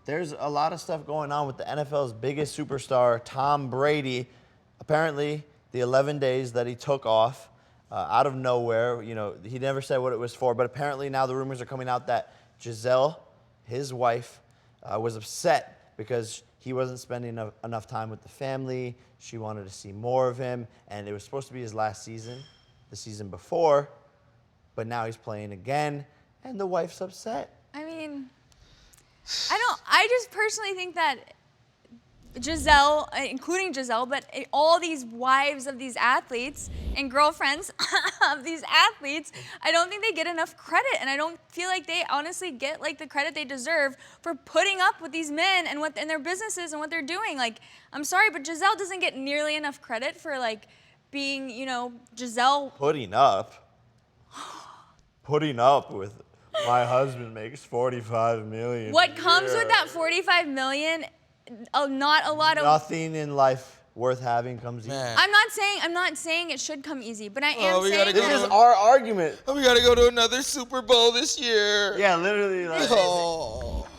there's a lot of stuff going on with the NFL's biggest superstar, Tom Brady. Apparently, the 11 days that he took off out of nowhere, he never said what it was for, but apparently now the rumors are coming out that Giselle, his wife, was upset because he wasn't spending enough time with the family. She wanted to see more of him, and it was supposed to be his last season, the season before, but now he's playing again, and the wife's upset. I mean, I just personally think that Giselle, including Giselle, but all these wives of these athletes and girlfriends of these athletes, I don't think they get enough credit, and I don't feel like they honestly get like the credit they deserve for putting up with these men and and their businesses and what they're doing. Like, I'm sorry, but Giselle doesn't get nearly enough credit for like being, Giselle. Putting up with my husband makes $45 million. What comes with that $45 million? Not a lot of. Nothing in life worth having comes easy. I'm not saying it should come easy, but I am saying this is our argument. We gotta go to another Super Bowl this year. Yeah, literally.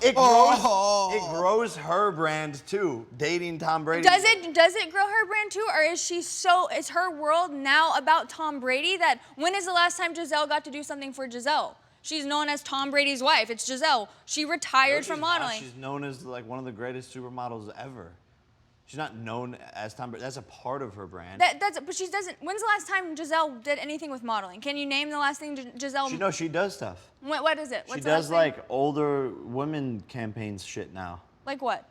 It grows her brand too. Dating Tom Brady. Does it grow her brand too, or is her world now about Tom Brady? That when is the last time Giselle got to do something for Giselle? She's known as Tom Brady's wife. It's Giselle. She retired from modeling. She's known as like one of the greatest supermodels ever. She's not known as Tom Brady. That's a part of her brand. But she doesn't. When's the last time Giselle did anything with modeling? Can you name the last thing Giselle? She does stuff. What is it? She does like older women campaigns shit now. Like what?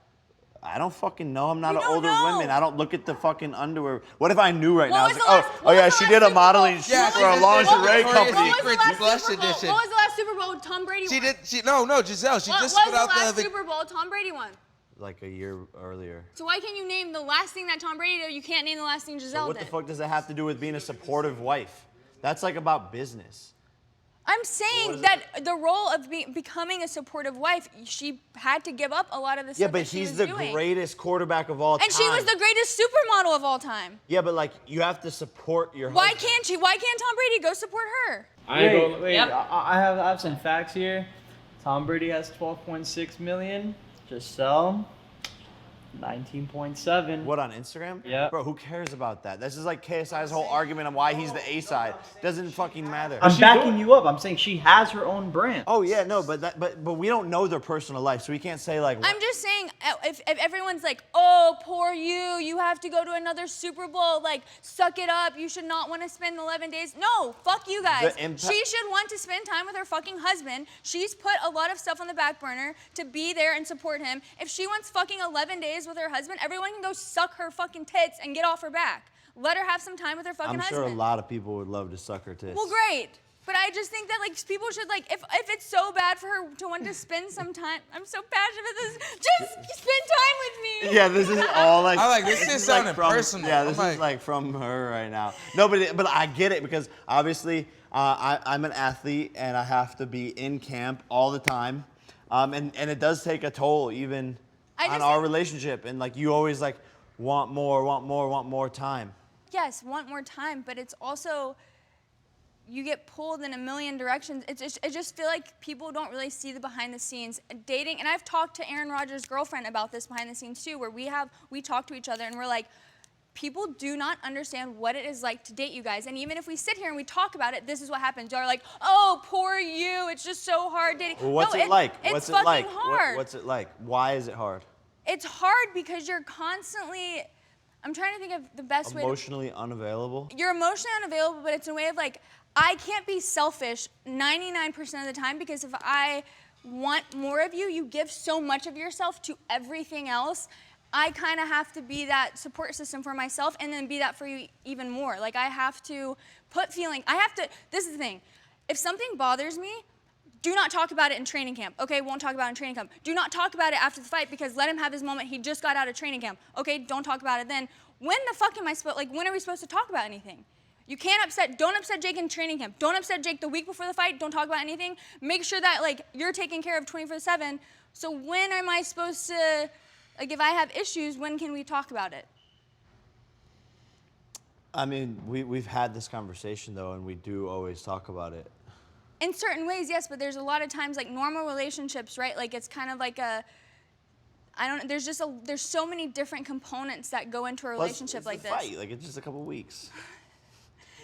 I don't fucking know. I'm not You an don't older know. woman. I don't look at the fucking underwear. What if I knew right What now? was It's the like, last- oh what yeah, was the she last did a Super Bowl? modeling Yeah, for a she did lingerie Victoria's company. Secret. What was the last Blush Super Bowl? edition. What was the last Super Bowl Tom Brady She won? did. No, Giselle. She What just was put the out last the. Super Bowl Tom Brady won? Like a year earlier. So why can't you name the last thing that Tom Brady did? You can't name the last thing Giselle So what did. the fuck does that have to do with being a supportive wife? That's like about business. I'm saying that the role of becoming a supportive wife, she had to give up a lot of the stuff Yeah, but that she he's was the doing. greatest quarterback of all time. And she was the greatest supermodel of all time. Yeah, but like you have to support your Why husband. can't she? Why can't Tom Brady go support her? Wait, I have some facts here. Tom Brady has 12.6 million. Giselle, 19.7. What, on Instagram? Yeah. Bro, who cares about that? This is like KSI's whole argument on why he's the A side. Doesn't fucking matter. I'm backing you up. I'm saying she has her own brand. Oh yeah, no, but we don't know their personal life, so we can't say like. I'm just saying, if everyone's like, oh, poor you have to go to another Super Bowl, like, suck it up, you should not want to spend 11 days. No, fuck you guys. She should want to spend time with her fucking husband. She's put a lot of stuff on the back burner to be there and support him. If she wants fucking 11 days with her husband, everyone can go suck her fucking tits and get off her back. Let her have some time with her fucking husband. I'm sure a lot of people would love to suck her tits. Well, great. But I just think that like people should like if it's so bad for her to want to spend some time. I'm so passionate about this. Just spend time with me. Yeah, this is all like. I like this. Is sounding personal. Yeah, this is like from her right now. No, but I get it because obviously I'm an athlete and I have to be in camp all the time, and it does take a toll even on our relationship. And like you always like want more time. Yes, want more time, but it's also. You get pulled in a million directions. I just feel like people don't really see the behind the scenes dating. And I've talked to Aaron Rodgers' girlfriend about this behind the scenes too, where we talk to each other and we're like, people do not understand what it is like to date you guys. And even if we sit here and we talk about it, this is what happens. Y'all are like, oh, poor you. It's just so hard dating. Well, what's it like? It's fucking hard. What's it like? Why is it hard? It's hard because you're constantly. I'm trying to think of the best way. Emotionally unavailable? You're emotionally unavailable, but it's in a way of like, I can't be selfish 99% of the time because if I want more of you, you give so much of yourself to everything else. I kind of have to be that support system for myself and then be that for you even more. Like I have to this is the thing. If something bothers me, do not talk about it in training camp. Okay, won't talk about it in training camp. Do not talk about it after the fight because let him have his moment. He just got out of training camp. Okay, don't talk about it then. When the fuck am I supposed, like when are we supposed to talk about anything? You don't upset Jake in training camp. Don't upset Jake the week before the fight. Don't talk about anything. Make sure that like you're taken care of 24/7. So when am I supposed to, like if I have issues, when can we talk about it? I mean, we've had this conversation though, and we do always talk about it. In certain ways, yes, but there's a lot of times like normal relationships, right? Like it's kind of like I don't. There's so many different components that go into a relationship like this. Fight. Like, it's just a couple weeks.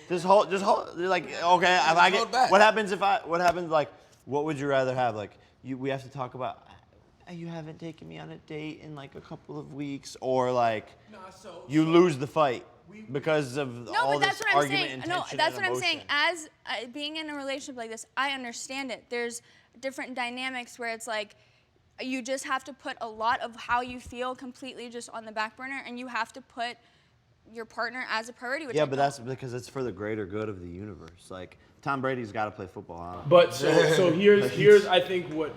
Just hold. Like, okay, if I hold get. back. What happens? Like, what would you rather have? Like, we have to talk about. You haven't taken me on a date in like a couple of weeks, or like, you lose the fight because of all this argument and tension. No, that's and what I'm emotion. saying. As being in a relationship like this, I understand it. There's different dynamics where it's like, you just have to put a lot of how you feel completely just on the back burner, and you have to put your partner as a priority. Which But that's because it's for the greater good of the universe. Like, Tom Brady's got to play football. Huh? But so here's I think what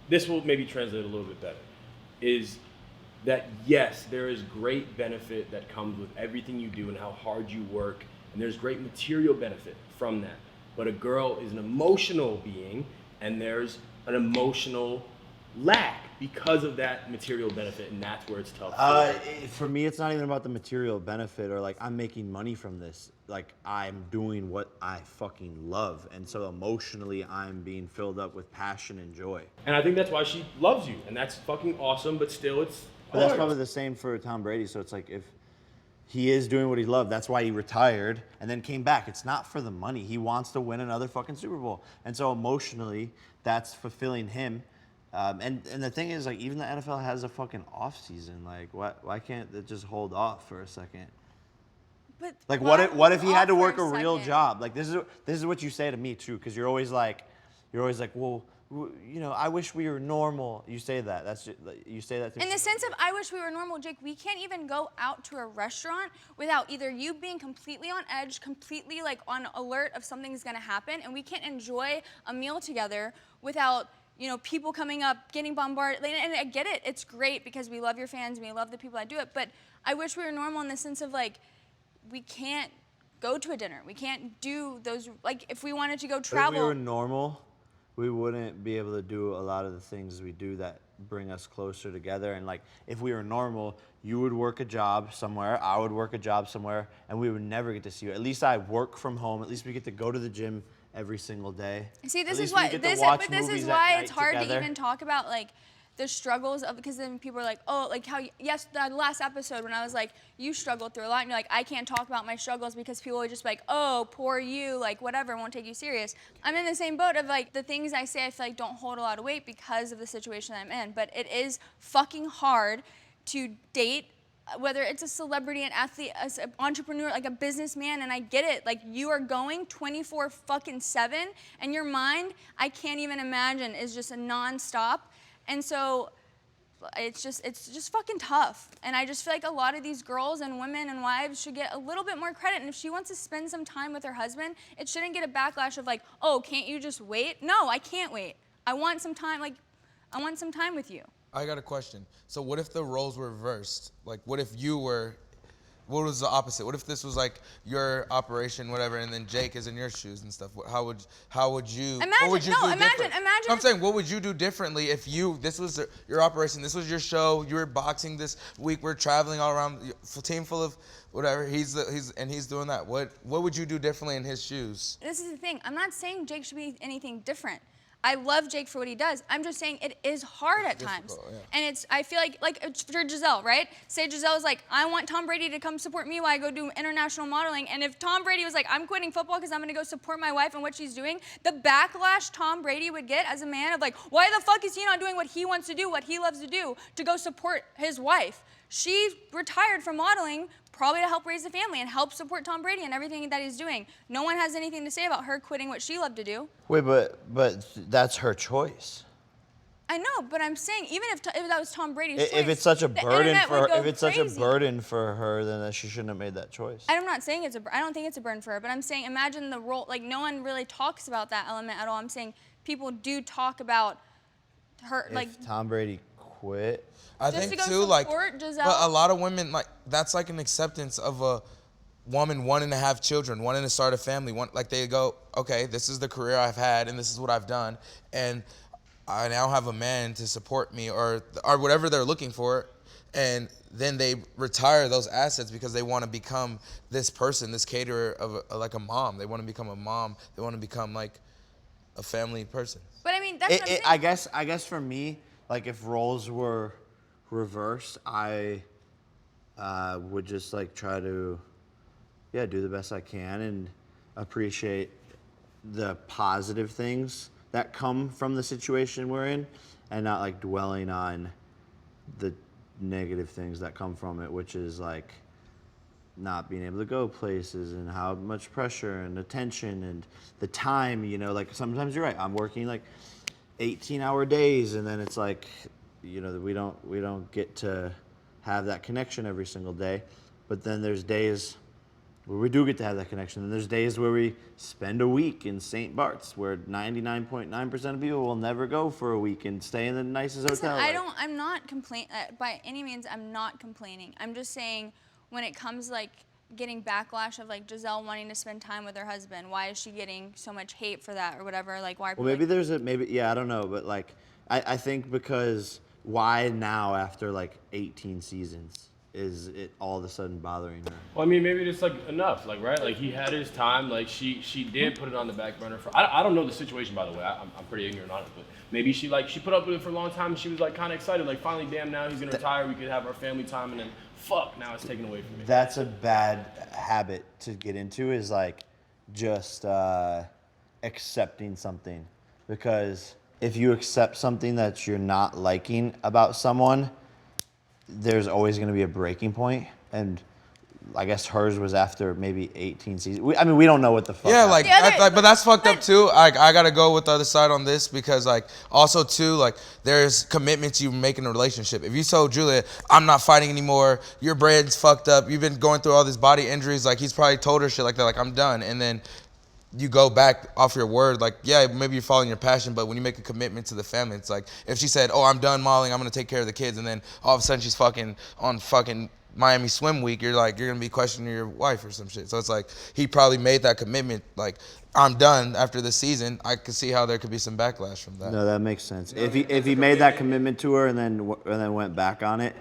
this will maybe translate a little bit better, is that yes, there is great benefit that comes with everything you do and how hard you work, and there's great material benefit from that. But a girl is an emotional being, and there's an emotional lack because of that material benefit, and that's where it's tough. For me, it's not even about the material benefit or like I'm making money from this. Like, I'm doing what I fucking love, and so emotionally, I'm being filled up with passion and joy. And I think that's why she loves you, and that's fucking awesome. But still, it's But that's hard. probably the same for Tom Brady. So it's like, if he is doing what he loved, that's why he retired and then came back. It's not for the money. He wants to win another fucking Super Bowl, and so emotionally, that's fulfilling him. And the thing is, like, even the NFL has a fucking off season. Like, why can't it just hold off for a second? But Like, what if he had to for work a a real second? job? Like, this is what you say to me too, because you're always like, well, I wish we were normal. You say that. You say that to In the sense of, I wish we were normal, Jake, we can't even go out to a restaurant without either you being completely on edge, completely like on alert of something's gonna happen, and we can't enjoy a meal together without, people coming up, getting bombarded. And I get it, it's great because we love your fans and we love the people that do it, but I wish we were normal in the sense of like, we can't go to a dinner. We can't do those, like if we wanted to go travel. If we were normal, we wouldn't be able to do a lot of the things we do that bring us closer together. And like, if we were normal, you would work a job somewhere, I would work a job somewhere, and we would never get to see you. At least I work from home. At least we get to go to the gym every single day. See, this At is least we why get to this, watch but this is movies at why night it's hard together. to even talk about like the struggles of, because then people are like, oh, like how, yes, the last episode when I was like, you struggled through a lot, and you're like, I can't talk about my struggles because people would just be like, oh, poor you, like whatever, won't take you serious. I'm in the same boat of like, the things I say I feel like don't hold a lot of weight because of the situation I'm in, but it is fucking hard to date, whether it's a celebrity, an athlete, an entrepreneur, like a businessman, and I get it. Like, you are going 24/7, and your mind, I can't even imagine, is just a nonstop. And so it's just fucking tough. And I just feel like a lot of these girls and women and wives should get a little bit more credit. And if she wants to spend some time with her husband, it shouldn't get a backlash of like, oh, can't you just wait? No, I can't wait. I want some time, I want some time with you. I got a question. So what if the roles were reversed? Like, what if what was the opposite? What if this was like your operation, whatever, and then Jake is in your shoes and stuff? How would you? Imagine, what would you do different? imagine. I'm saying, what would you do differently if this was your operation? This was your show. You were boxing this week. We're traveling all around. Team full of whatever. He's doing that. What would you do differently in his shoes? This is the thing. I'm not saying Jake should be anything different. I love Jake for what he does. I'm just saying it is hard at times. Yeah. And I feel like for Giselle, right? Say Giselle's like, I want Tom Brady to come support me while I go do international modeling. And if Tom Brady was like, I'm quitting football because I'm gonna go support my wife and what she's doing, the backlash Tom Brady would get as a man of like, why the fuck is he not doing what he wants to do, what he loves to do, to go support his wife? She retired from modeling probably to help raise a family and help support Tom Brady and everything that he's doing. No one has anything to say about her quitting what she loved to do. Wait, but that's her choice. I know, but I'm saying even if that was Tom Brady's choice, If it's such a the burden internet would go such a crazy. burden for her, then she shouldn't have made that choice. I'm not saying I don't think it's a burden for her, but I'm saying imagine the role, like no one really talks about that element at all. I'm saying people do talk about her, If like Tom Brady quit. I Just think to go too, like, support Giselle? but a lot of women, like, that's like an acceptance of a woman wanting to have children, wanting to start a family. Like, they go, okay, this is the career I've had, and this is what I've done, and I now have a man to support me, or whatever they're looking for, and then they retire those assets because they want to become this person, this caterer of like a mom. They want to become a mom. They want to become like a family person. But I mean, that's what I'm saying. I guess for me, like if roles were reversed, I would just like try to, yeah, do the best I can and appreciate the positive things that come from the situation we're in, and not like dwelling on the negative things that come from it, which is like not being able to go places and how much pressure and attention and the time, you know, like sometimes you're right. I'm working like 18-hour days, and then it's like, you know, we don't get to have that connection every single day. But then there's days where we do get to have that connection. And there's days where we spend a week in St. Bart's, where 99.9% of people will never go for a week and stay in the nicest Listen, hotel. I'm not complaining, by any means, I'm not complaining. I'm just saying when it comes like getting backlash of like Giselle wanting to spend time with her husband, why is she getting so much hate for that or whatever? Like, why are people Well, maybe like, there's a, maybe, yeah, I don't know. But like, I think because why now after like 18 seasons is it all of a sudden bothering her? Well, I mean, maybe it's like enough, like right, like he had his time, like she did put it on the back burner for. I don't know the situation, by the way. I'm pretty ignorant on it, but maybe she put up with it for a long time. And she was like kind of excited, like finally, damn, now he's gonna retire. We could have our family time, and then fuck, now it's taken away from me. That's a bad habit to get into, is like just accepting something, because if you accept something that you're not liking about someone, there's always going to be a breaking point. And I guess hers was after maybe 18 seasons. I mean, we don't know what the fuck Yeah, happened. but that's fucked up too. I gotta go with the other side on this, because like also too, like there's commitments you make in a relationship. If you told Julia, I'm not fighting anymore, your brain's fucked up, you've been going through all these body injuries, like he's probably told her shit like that, like I'm done, and then you go back off your word, like, yeah, maybe you're following your passion, but when you make a commitment to the family, it's like, if she said, oh, I'm done modeling, I'm gonna take care of the kids, and then all of a sudden she's fucking on fucking Miami Swim Week, you're gonna be questioning your wife or some shit. So it's like, he probably made that commitment, like, I'm done after this season. I could see how there could be some backlash from that. No, that makes sense. If he made that commitment to her and then went back on it,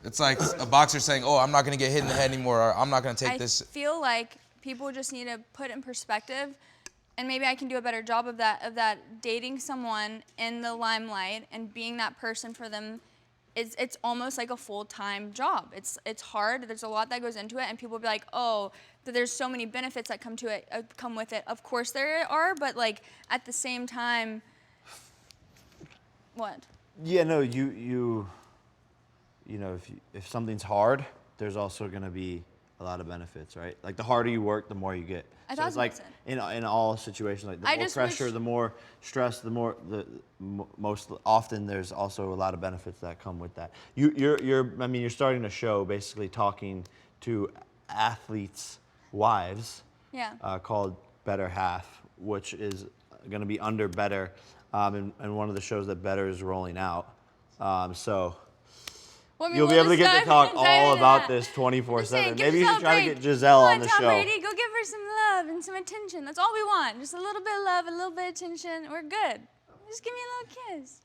It's like a boxer saying, oh, I'm not gonna get hit in the head anymore, or I'm not gonna take this. I feel like people just need to put in perspective, and maybe I can do a better job of that dating someone in the limelight and being that person for them. It's almost like a full-time job. It's hard. There's a lot that goes into it, and people will be like, oh, but there's so many benefits that come with it. Of course there are, but like at the same time, what? yeah, no, you know, if something's hard, there's also going to be a lot of benefits, right? Like the harder you work, the more you get. So it's like in all situations, like the more pressure, the more stress, most often there's also a lot of benefits that come with that. You're starting a show basically talking to athletes' wives, Yeah. called Better Half, which is going to be under Better, and one of the shows that Better is rolling out. So. Well, I mean, You'll be able to get to talk dive all into about that. this 24/7. Give Maybe you Giselle should try a to break. get Giselle on the Tom show. Brady, go give her some love and some attention. That's all we want. Just a little bit of love, a little bit of attention. We're good. Just give me a little kiss.